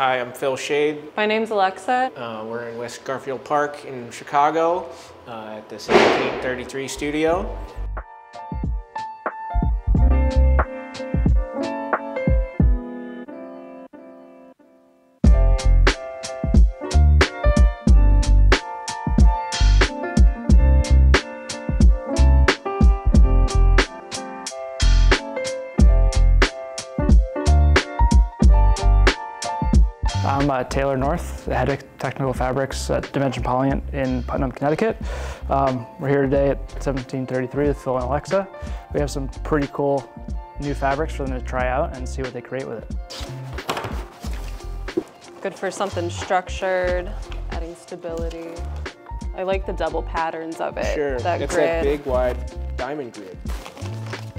Hi, I'm Phil Shade. My name's Alexa. We're in West Garfield Park in Chicago at the 1733 studio. I'm Taylor North, the head of technical fabrics at Dimension Polyant in Putnam, Connecticut. We're here today at 1733 with Phil and Alexa. We have some pretty cool new fabrics for them to try out and see what they create with it. Good for something structured, adding stability. I like the double patterns of it. Sure, that it's grid. that big, wide diamond grid.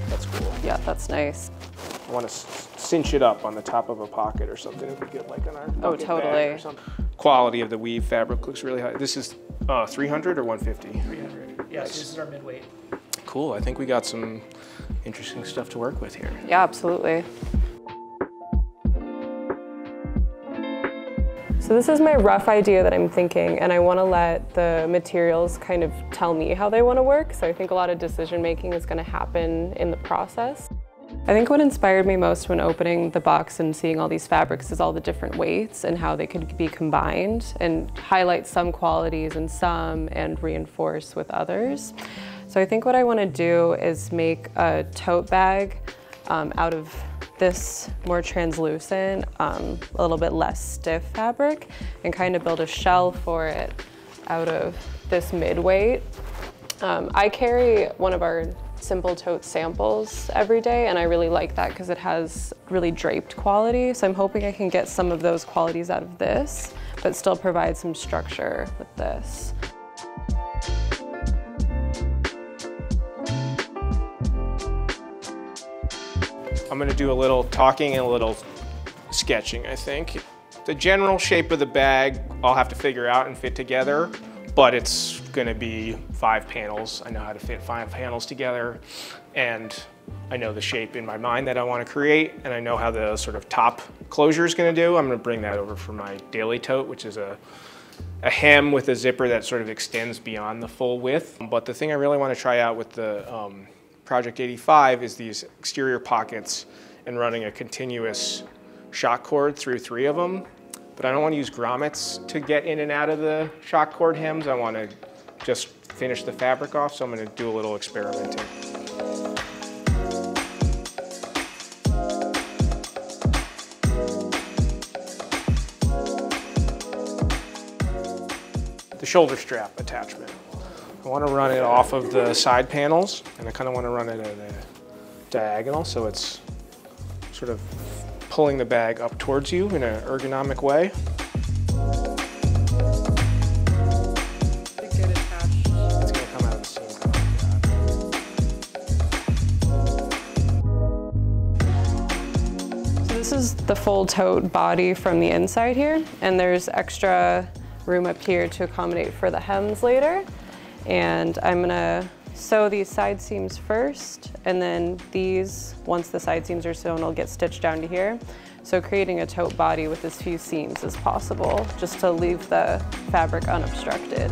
That's cool. Yeah, that's nice. I want to cinch it up on the top of a pocket or something if we get like an arm. Oh, totally. Or something. Quality of the weave fabric looks really high. This is 300 or 150? 300. Yes, This is our midweight. Cool, I think we got some interesting stuff to work with here. Yeah, absolutely. So this is my rough idea that I'm thinking, and I want to let the materials kind of tell me how they want to work. So I think a lot of decision making is going to happen in the process. I think what inspired me most when opening the box and seeing all these fabrics is all the different weights and how they could be combined and highlight some qualities in some and reinforce with others. So I think what I want to do is make a tote bag out of this more translucent, a little bit less stiff fabric and kind of build a shell for it out of this mid-weight. I carry one of our simple tote samples every day, and I really like that because it has really draped quality. So I'm hoping I can get some of those qualities out of this, but still provide some structure with this. I'm going to do a little talking and a little sketching, I think. The general shape of the bag I'll have to figure out and fit together, but it's going to be 5 panels. I know how to fit 5 panels together, and I know the shape in my mind that I want to create, and I know how the sort of top closure is going to do. I'm going to bring that over for my daily tote, which is a hem with a zipper that sort of extends beyond the full width. But the thing I really want to try out with the Project 85 is these exterior pockets and running a continuous shock cord through 3 of them. But I don't want to use grommets to get in and out of the shock cord hems. I want to just finish the fabric off, so I'm going to do a little experimenting. The shoulder strap attachment. I want to run it off of the side panels, and I kind of want to run it at a diagonal, so it's sort of pulling the bag up towards you in an ergonomic way. It's going to come out of the seam like that. So this is the full tote body from the inside here, and there's extra room up here to accommodate for the hems later. And I'm gonna sew these side seams first, and then these, once the side seams are sewn, will get stitched down to here. So creating a tote body with as few seams as possible, just to leave the fabric unobstructed.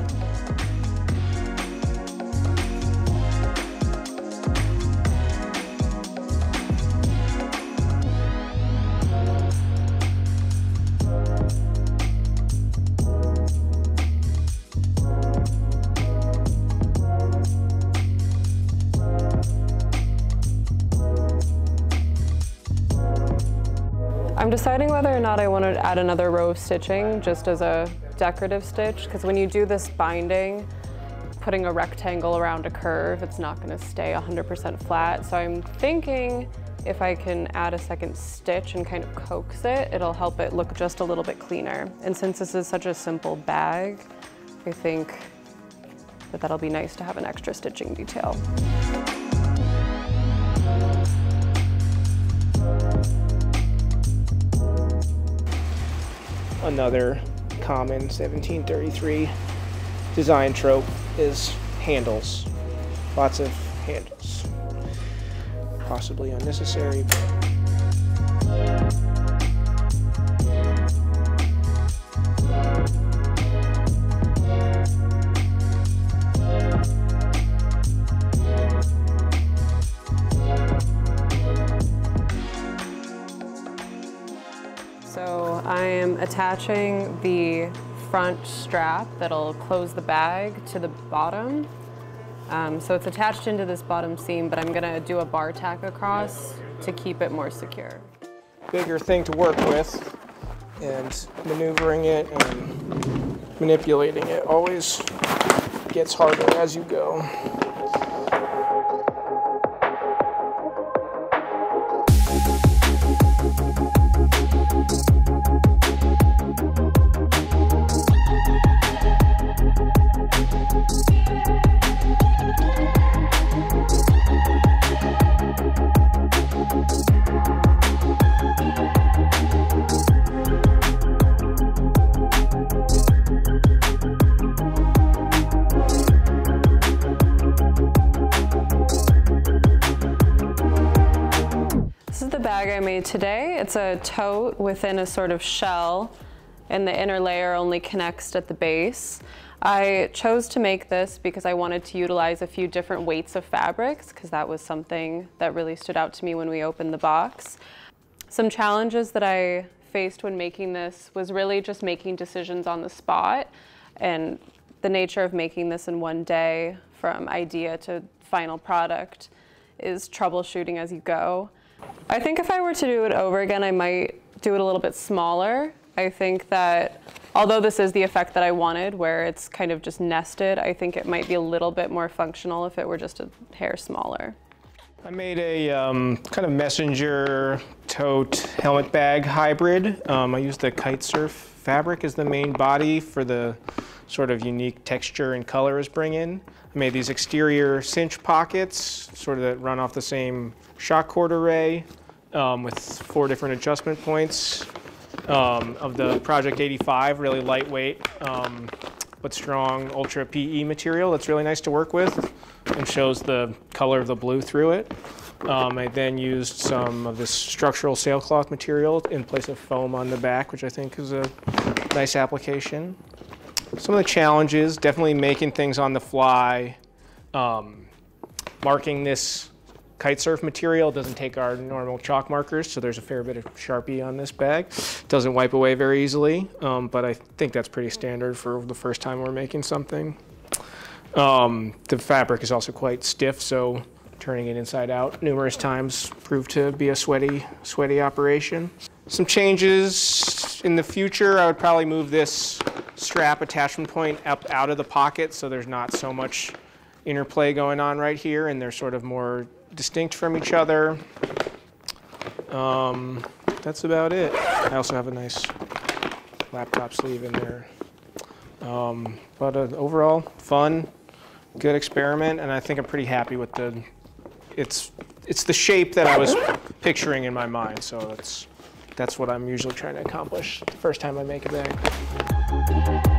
I'm deciding whether or not I want to add another row of stitching just as a decorative stitch, because when you do this binding, putting a rectangle around a curve, it's not going to stay 100% flat. So I'm thinking if I can add a second stitch and kind of coax it, it'll help it look just a little bit cleaner. And since this is such a simple bag, I think that that'll be nice to have an extra stitching detail. Another common 1733 design trope is handles. Lots of handles. Possibly unnecessary, but attaching the front strap that'll close the bag to the bottom. So it's attached into this bottom seam, but I'm gonna do a bar tack across to keep it more secure. Bigger thing to work with, and maneuvering it and manipulating it always gets harder as you go. Bag I made today. It's a tote within a sort of shell, and the inner layer only connects at the base. I chose to make this because I wanted to utilize a few different weights of fabrics, because that was something that really stood out to me when we opened the box. Some challenges that I faced when making this was really just making decisions on the spot, and the nature of making this in one day from idea to final product is troubleshooting as you go. I think if I were to do it over again, I might do it a little bit smaller. I think that although this is the effect that I wanted, where it's kind of just nested, I think it might be a little bit more functional if it were just a hair smaller. I made a kind of messenger tote helmet bag hybrid. I used the kite surf fabric as the main body for the sort of unique texture and color it's bringing. I made these exterior cinch pockets, sort of that run off the same shock cord array, with 4 different adjustment points of the Project 85, really lightweight but strong ultra PE material that's really nice to work with and shows the color of the blue through it. I then used some of this structural sailcloth material in place of foam on the back, which I think is a nice application. Some of the challenges, definitely making things on the fly. Marking this kite surf material doesn't take our normal chalk markers, so there's a fair bit of Sharpie on this bag. Doesn't wipe away very easily, but I think that's pretty standard for the first time we're making something. The fabric is also quite stiff, so turning it inside out numerous times proved to be a sweaty operation. Some changes in the future, I would probably move this strap attachment point up out of the pocket so there's not so much interplay going on right here, and they're sort of more distinct from each other. That's about it. I also have a nice laptop sleeve in there. But overall, fun, good experiment, and I think I'm pretty happy with it's the shape that I was picturing in my mind, so that's what I'm usually trying to accomplish the first time I make a bag.